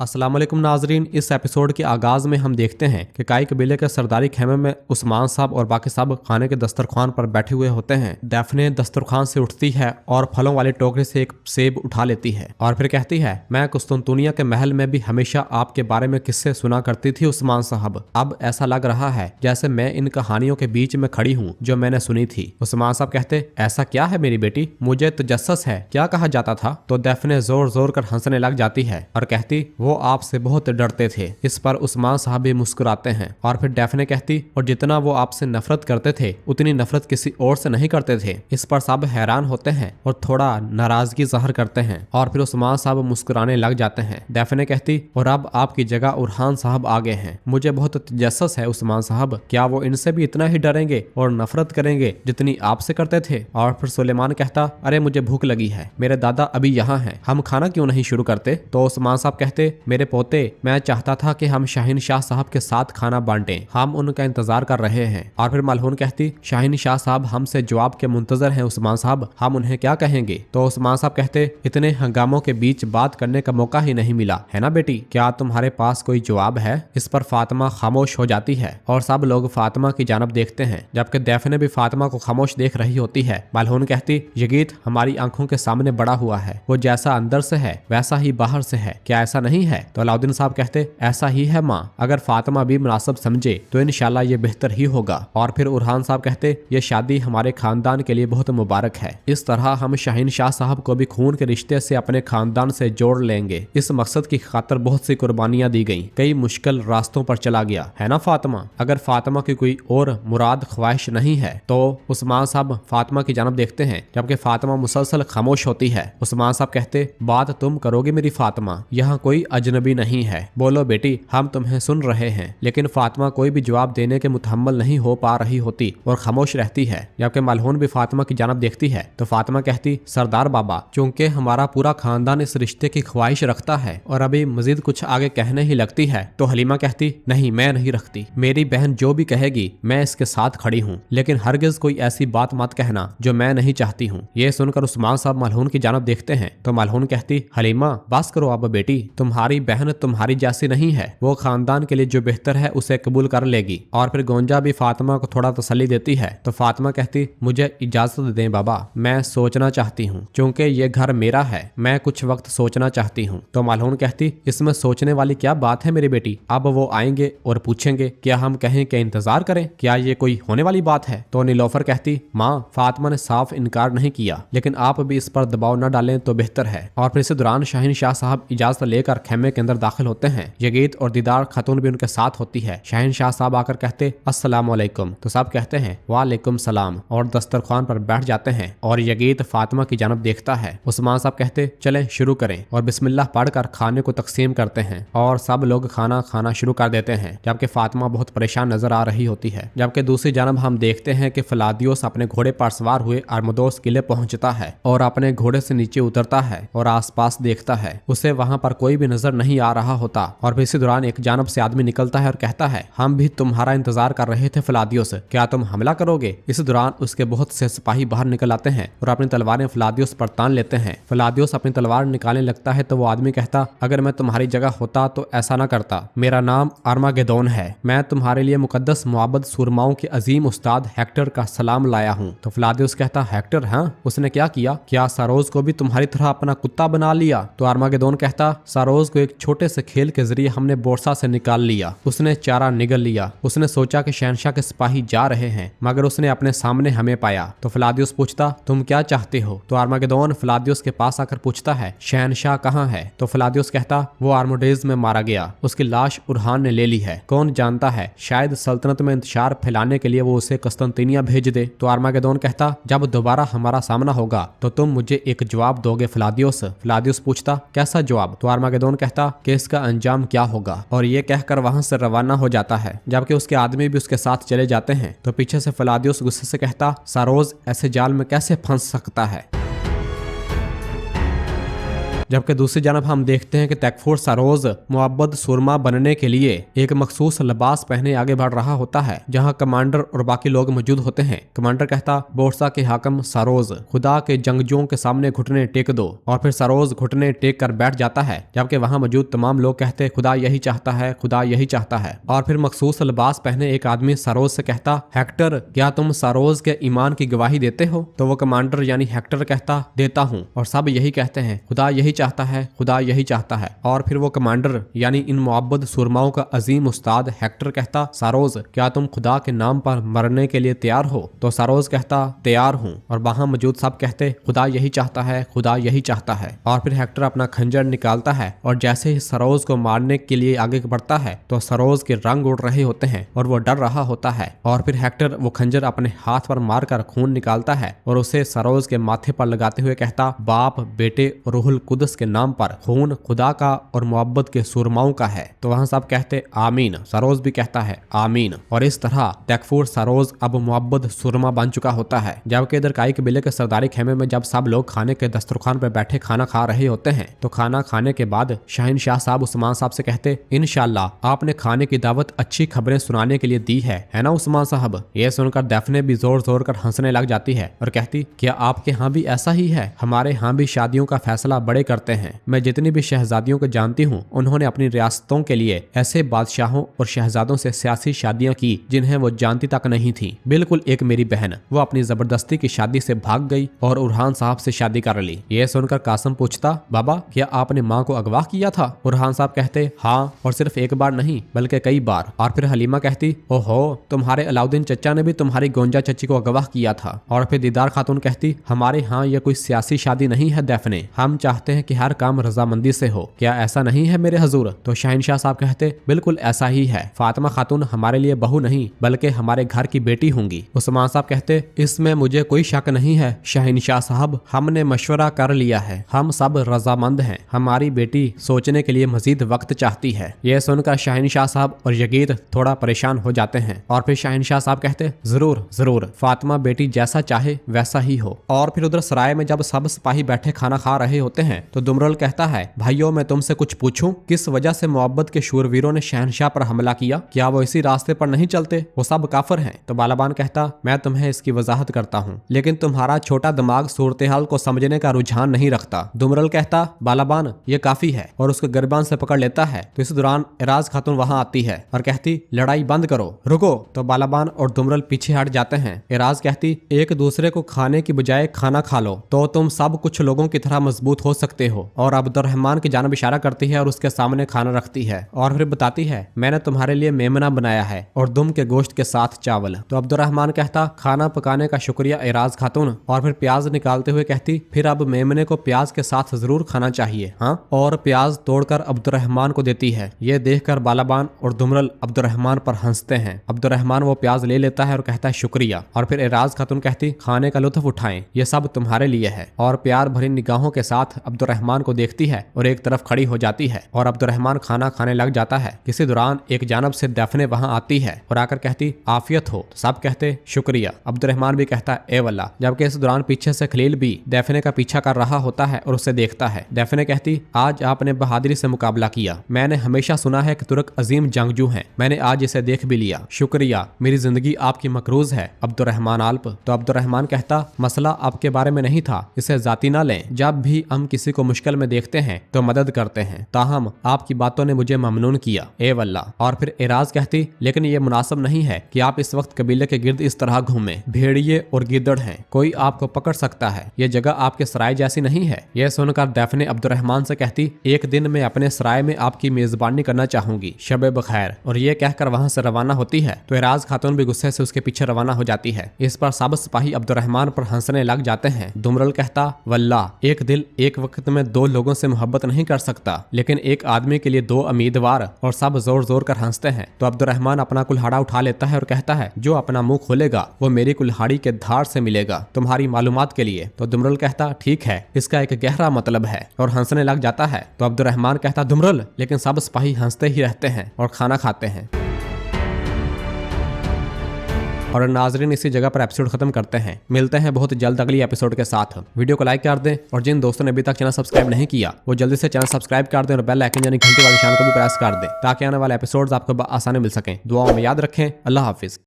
अस्सलाम वालेकुम नाजरीन। इस एपिसोड के आगाज में हम देखते हैं कि काई कबीले के सरदारी खेमे में उस्मान साहब और बाकी सब खाने के दस्तरखान पर बैठे हुए होते हैं। दैफने दस्तरखान से उठती है और फलों वाली टोकरी से एक सेब उठा लेती है और फिर कहती है, मैं कुस्तुनतुनिया के महल में भी हमेशा आपके बारे में किस्से सुना करती थी उस्मान साहब। अब ऐसा लग रहा है जैसे मैं इन कहानियों के बीच में खड़ी हूँ जो मैंने सुनी थी। उस्मान साहब कहते, ऐसा क्या है मेरी बेटी, मुझे तजस्सुस है, क्या कहा जाता था? तो दैफने जोर जोर कर हंसने लग जाती है और कहती, वो आपसे बहुत डरते थे। इस पर उस्मान साहब भी मुस्कुराते हैं और फिर डैफने कहती, और जितना वो आपसे नफरत करते थे उतनी नफरत किसी और से नहीं करते थे। इस पर सब हैरान होते हैं और थोड़ा नाराजगी जाहिर करते हैं और फिर उस्मान साहब मुस्कुराने लग जाते हैं। डैफने कहती, और अब आपकी जगह उरहान साहब आ गए हैं। मुझे बहुत तजस्सुस है उस्मान साहब, क्या वो इनसे भी इतना ही डरेंगे और नफरत करेंगे जितनी आपसे करते थे? और फिर सुलेमान कहता, अरे मुझे भूख लगी है, मेरे दादा अभी यहाँ हैं, हम खाना क्यों नहीं शुरू करते? तो उस्मान साहब कहते, मेरे पोते, मैं चाहता था कि हम शाहीन शाह साहब के साथ खाना बांटें, हम उनका इंतजार कर रहे हैं। और फिर मलहून कहती, शाहीन शाह साहब हमसे जवाब के मुंतजर हैं उस्मान साहब, हम उन्हें क्या कहेंगे? तो उस्मान साहब कहते, इतने हंगामों के बीच बात करने का मौका ही नहीं मिला है ना बेटी, क्या तुम्हारे पास कोई जवाब है? इस पर फातिमा खामोश हो जाती है और सब लोग फातिमा की जानब देखते हैं, जबकि दैफने भी फातिमा को खामोश देख रही होती है। मलहून कहती, ये गीत हमारी आंखों के सामने बड़ा हुआ है, वो जैसा अंदर से है वैसा ही बाहर से है, क्या ऐसा नहीं है? तो अलाउद्दीन साहब कहते, ऐसा ही है माँ, अगर फातिमा भी मुनासिब समझे तो इंशाल्लाह ये बेहतर ही होगा। और फिर उरहान साहब कहते, ये शादी हमारे खानदान के लिए बहुत मुबारक है, इस तरह हम शाहीन शाह साहब को भी खून के रिश्ते से अपने खानदान से जोड़ लेंगे। इस मकसद की खातिर बहुत सी कुर्बानियां दी गई, कई मुश्किल रास्तों पर चला गया, है ना फातिमा? अगर फातिमा की कोई और मुराद ख्वाहिश नहीं है तो उस्मान साहब फातिमा की जानब देखते हैं, जबकि फातिमा मुसलसल खामोश होती है। उस्मान साहब कहते, बात तुम करोगे मेरी फातिमा, यहाँ कोई अजनबी नहीं है, बोलो बेटी, हम तुम्हें सुन रहे हैं। लेकिन फातिमा कोई भी जवाब देने के मुतहम्मल नहीं हो पा रही होती और खामोश रहती है, जबकि मलहून भी फातिमा की जानब देखती है। तो फातिमा कहती, सरदार बाबा, चूंकि हमारा पूरा खानदान इस रिश्ते की ख्वाहिश रखता है और अभी मजीद कुछ आगे कहने ही लगती है। तो हलीमा कहती, नहीं मैं नहीं रखती, मेरी बहन जो भी कहेगी मैं इसके साथ खड़ी हूँ, लेकिन हरगिज कोई ऐसी बात मत कहना जो मैं नहीं चाहती हूँ। ये सुनकर उस्मान साहब मलहून की जानब देखते हैं तो मलहून कहती, हलीमा बस करो अब बेटी, तुम्हारी बहन तुम्हारी जैसी नहीं है, वो खानदान के लिए जो बेहतर है उसे कबूल कर लेगी। और फिर गोंजा भी फातिमा को थोड़ा तसल्ली देती है। तो फातिमा कहती, मुझे इजाजत दें बाबा, मैं सोचना चाहती हूँ, क्योंकि ये घर मेरा है, मैं कुछ वक्त सोचना चाहती हूँ। तो मलहून कहती, इसमें सोचने वाली क्या बात है मेरी बेटी, अब वो आएंगे और पूछेंगे, क्या हम कहें कि इंतजार करें, क्या ये कोई होने वाली बात है? तो नीलोफर कहती, माँ फातिमा ने साफ इनकार नहीं किया, लेकिन आप भी इस पर दबाव न डालें तो बेहतर है। और फिर इसी दौरान शाहीन शाह साहब इजाजत लेकर खेमे के अंदर दाखिल होते हैं। यगीत और दीदार खातून भी उनके साथ होती है। शाहीन शाह साहब आकर कहते, अस्सलाम वालेकुम। तो सब कहते हैं वालेकुम सलाम और दस्तरखान पर बैठ जाते हैं और यगीत फातिमा की जानब देखता है। उस्मान साहब कहते, चलें शुरू करें और बिस्मिल्लाह पढ़कर खाने को तकसीम करते हैं और सब लोग खाना खाना शुरू कर देते हैं, जबकि फातिमा बहुत परेशान नजर आ रही होती है। जबकि दूसरी जानब हम देखते हैं कि फलादियोस अपने घोड़े पर सवार हुए आर्मदोस किले पहुंचता है और अपने घोड़े से नीचे उतरता है और आसपास देखता है। उसे वहां पर कोई भी नजर नहीं आ रहा होता। और फिर इसी दौरान एक जानब से आदमी निकलता है और कहता है, हम भी तुम्हारा इंतजार कर रहे थे फलादियोस, क्या तुम हमला करोगे? इस दौरान उसके बहुत से सिपाही बाहर निकल आते हैं और अपनी तलवारें फलादियोस पर तान लेते हैं। फलादियोस अपनी तलवार निकालने लगता है तो वो आदमी कहता, अगर मैं तुम्हारी जगह होता तो ऐसा ना करता, मेरा नाम आर्मागेदोन है, मैं तुम्हारे लिए मुकद्दस मुआबद सुरमाओं के अजीम उस्ताद हेक्टर का सलाम लाया हूँ। तो फलादियोस कहता, हेक्टर? हाँ, उसने क्या किया? क्या सारोज को भी तुम्हारी तरह अपना कुत्ता बना लिया? तो आर्मागेदोन कहता, सारोज को एक छोटे से खेल के जरिए हमने बोरसा से निकाल लिया, उसने चारा निगल लिया, उसने सोचा कि शहनशाह के सिपाही जा रहे हैं मगर उसने अपने सामने हमें पाया। तो फलादियोस पूछता, तुम क्या चाहते हो? तो आर्मागेदोन फलादियोस के पास आकर पूछता है, शहनशाह कहाँ है? तो फलादियोस कहता, वो आर्मोडेज में मारा गया, उसकी लाश उरहान ने ले ली है, कौन जानता है शायद सल्तनत में इंतशार फैलाने के लिए वो उसे कस्तंतिनिया भेज दे। तो आर्मागेदोन कहता, जब दोबारा हमारा सामना होगा तो तुम मुझे एक जवाब दोगे फलादियोस? फलादियोस पूछता, कैसा जवाब? तो आर्मागेदोन कहता कि इसका अंजाम क्या होगा, और ये कहकर वहां से रवाना हो जाता है, जबकि उसके आदमी भी उसके साथ चले जाते हैं। तो पीछे से फलादियोस गुस्से से कहता, सारोज ऐसे जाल में कैसे फंस सकता है? जबकि दूसरी जानब हम देखते हैं कि तैकफुर सरोज मुअब्बद सुरमा बनने के लिए एक मखसूस लिबास पहने आगे बढ़ रहा होता है, जहाँ कमांडर और बाकी लोग मौजूद होते हैं। कमांडर कहता, बोर्सा के हाकम सरोज, खुदा के जंगजुओं के सामने घुटने टेक दो। और फिर सरोज घुटने टेक कर बैठ जाता है, जबकि वहाँ मौजूद तमाम लोग कहते, खुदा यही चाहता है, खुदा यही चाहता है। और फिर मखसूस लिबास पहने एक आदमी सरोज से कहता, हेक्टर, क्या तुम सरोज के ईमान की गवाही देते हो? तो वो कमांडर यानी हेक्टर कहता, देता हूँ। और सब यही कहते हैं, खुदा यही चाहता है, खुदा यही चाहता है। और फिर वो कमांडर यानी इन मुअब्बद सुरमाओं का अजीम उस्ताद हेक्टर कहता, सरोज, क्या तुम खुदा के नाम पर मरने के लिए तैयार हो? तो सरोज कहता, तैयार हूँ। और वहां मौजूद सब कहते, खुदा यही चाहता है, खुदा यही चाहता है। और फिर हेक्टर अपना खंजर निकालता है और जैसे ही सरोज को मारने के लिए आगे बढ़ता है तो सरोज के रंग उड़ रहे होते हैं और वो डर रहा होता है। और फिर हेक्टर वो खंजर अपने हाथ पर मारकर खून निकालता है और उसे सरोज के माथे पर लगाते हुए कहता, बाप, बेटे और रूहुल कुदस के नाम पर खून खुदा का और मोहब्बत के सुरमाओं का है। तो वहां सब कहते आमीन। सरोज भी कहता है आमीन। और इस तरह तैकफुर सरोज अब मोहब्बत सुरमा बन चुका होता है। जबकि इधर काई कबीले के सरदारी खेमे में जब सब लोग खाने के दस्तरखान पर बैठे खाना खा रहे होते हैं तो खाना खाने के बाद शहनशाह साहब उस्मान साहब से कहते, इंशाल्लाह आपने खाने की दावत अच्छी खबरें सुनाने के लिए दी है ना उस्मान साहब? ये सुनकर दैफने भी जोर जोर कर हंसने लग जाती है और कहती, क्या आपके यहाँ भी ऐसा ही है? हमारे यहाँ भी शादियों का फैसला बड़े करते हैं। मैं जितनी भी शहजादियों को जानती हूँ उन्होंने अपनी रियासतों के लिए ऐसे बादशाहों और शहजादों से सियासी शादियां की जिन्हें वो जानती तक नहीं थी। बिल्कुल एक मेरी बहन, वो अपनी जबरदस्ती की शादी से भाग गई और उरहान साहब से शादी कर ली। ये सुनकर कासिम पूछता, बाबा क्या आपने माँ को अगवा किया था? उरहान साहब कहते, हाँ, और सिर्फ एक बार नहीं बल्कि कई बार। और फिर हलीमा कहती, ओहो, तुम्हारे अलाउद्दीन चचा ने भी तुम्हारी गोंजा चची को अगवा किया था। और फिर दीदार खातून कहती, हमारे यहाँ यह कोई सियासी शादी नहीं है दैफने, हम चाहते हैं कि हर काम रजामंदी से हो। क्या ऐसा नहीं है मेरे हजूर? तो शहनशाह साहब कहते, बिल्कुल ऐसा ही है। फातिमा खातून हमारे लिए बहू नहीं बल्कि हमारे घर की बेटी होंगी। उस्मान साहब कहते, इसमें मुझे कोई शक नहीं है शहनशाह साहब, हमने मशवरा कर लिया है, हम सब रजामंद हैं। हमारी बेटी सोचने के लिए मजीद वक्त चाहती है। यह सुनकर शहनशाह साहब और यगीर थोड़ा परेशान हो जाते हैं। और फिर शहनशाह साहब कहते, जरूर जरूर, फातिमा बेटी जैसा चाहे वैसा ही हो। और फिर उधर सराय में जब सब सिपाही बैठे खाना खा रहे होते हैं तो दुमरल कहता है, भाइयों मैं तुमसे कुछ पूछूं, किस वजह से मोहब्बत के शूरवीरों ने शहनशाह पर हमला किया? क्या वो इसी रास्ते पर नहीं चलते? वो सब काफिर हैं। तो बालाबान कहता, मैं तुम्हें इसकी वजाहत करता हूँ, लेकिन तुम्हारा छोटा दिमाग सूरत हाल को समझने का रुझान नहीं रखता। दुमरल कहता, बालाबान ये काफी है, और उसको गिरबान से पकड़ लेता है। तो इस दौरान एराज खातून वहां आती है और कहती, लड़ाई बंद करो, रुको। तो बालाबान और दुमरल पीछे हट जाते हैं। एराज कहती, एक दूसरे को खाने की बजाय खाना खा लो तो तुम सब कुछ लोगों की तरह मजबूत हो सकते हो। और अब्दुर्रहमान की जानब इशारा करती है और उसके सामने खाना रखती है और फिर बताती है, मैंने तुम्हारे लिए मेमना बनाया है और दुम के गोश्त के साथ चावल। तो अब्दुर्रहमान कहता, खाना पकाने का शुक्रिया एराज खातून। और फिर प्याज निकालते हुए कहती, फिर अब मेमने को प्याज के साथ जरूर खाना चाहिए, हाँ। और प्याज तोड़कर अब्दुर्रहमान को देती है। ये देखकर बालाबान और दुमरल अब्दुर्रहमान पर हंसते हैं। अब्दुर्रहमान वो प्याज ले लेता है और कहता है शुक्रिया। और फिर एराज खातून कहती, खाने का लुत्फ उठाएं, ये सब तुम्हारे लिए है। और प्यार भरी निगाहों के साथ अब्दुर्रहमान को देखती है और एक तरफ खड़ी हो जाती है और अब्दुर्रहमान खाना खाने लग जाता है। किसी दौरान एक जानब से दैफने वहां आती है और आकर कहती, आफियत हो। तो सब कहते शुक्रिया। अब्दुर्रहमान भी कहता है, ए वल्ला। जबकि इस दौरान पीछे से खलील भी दैफने का पीछा कर रहा होता है और उसे देखता है। दैफने कहती, आज आपने बहादुरी से मुकाबला किया। मैंने हमेशा सुना है कि तुर्क अजीम जंगजू हैं, मैंने आज इसे देख भी लिया। शुक्रिया, मेरी जिंदगी आपकी मकरूज है अब्दुर्रहमान आल्प। तो अब्दुर्रहमान कहता, मसला आपके बारे में नहीं था, इसे जाती ना लें। जब भी हम किसी को मुश्किल में देखते हैं तो मदद करते हैं, ताहम आपकी बातों ने मुझे ममनून किया, ए वल्ला। और फिर एराज कहती, लेकिन ये मुनासिब नहीं है कि आप इस वक्त कबीले के गिर्द इस तरह घूमें, भेड़िए और गिद्दड़ हैं, कोई आपको पकड़ सकता है, ये जगह आपके सराय जैसी नहीं है। यह सुनकर दैफने अब्दुर्रहमान से कहती, एक दिन मैं अपने सराय में आपकी मेजबानी करना चाहूंगी, शबे बखैर। और ये कहकर वहां से रवाना होती है तो एराज खातून भी गुस्से से उसके पीछे रवाना हो जाती है। इस पर सब सिपाही अब्दुर्रहमान पर हंसने लग जाते हैं। दुमरल कहता, वल्ला, एक दिल एक वक्त में दो लोगों से मोहब्बत नहीं कर सकता, लेकिन एक आदमी के लिए दो उम्मीदवार। और सब जोर जोर कर हंसते हैं। तो अब्दुर्रहमान अपना कुल्हाड़ा उठा लेता है और कहता है, जो अपना मुंह खोलेगा वो मेरी कुल्हाड़ी के धार से मिलेगा, तुम्हारी मालूमात के लिए। तो दुमरल कहता, ठीक है, इसका एक गहरा मतलब है, और हंसने लग जाता है। तो अब्दुर्रहमान कहता, दुमरल, लेकिन सब सिपाही हंसते ही रहते हैं और खाना खाते हैं। और नाजरीन इसी जगह पर एपिसोड खत्म करते हैं। मिलते हैं बहुत जल्द अगली एपिसोड के साथ। वीडियो को लाइक कर दें और जिन दोस्तों ने अभी तक चैनल सब्सक्राइब नहीं किया वो जल्दी से चैनल सब्सक्राइब कर दें और बेल आइकन यानी घंटी वाले निशान को भी प्रेस कर दें ताकि आने वाले एपिसोड्स आपको आसानी मिल सकें। दुआओं में याद रखें। अल्लाह हाफिज।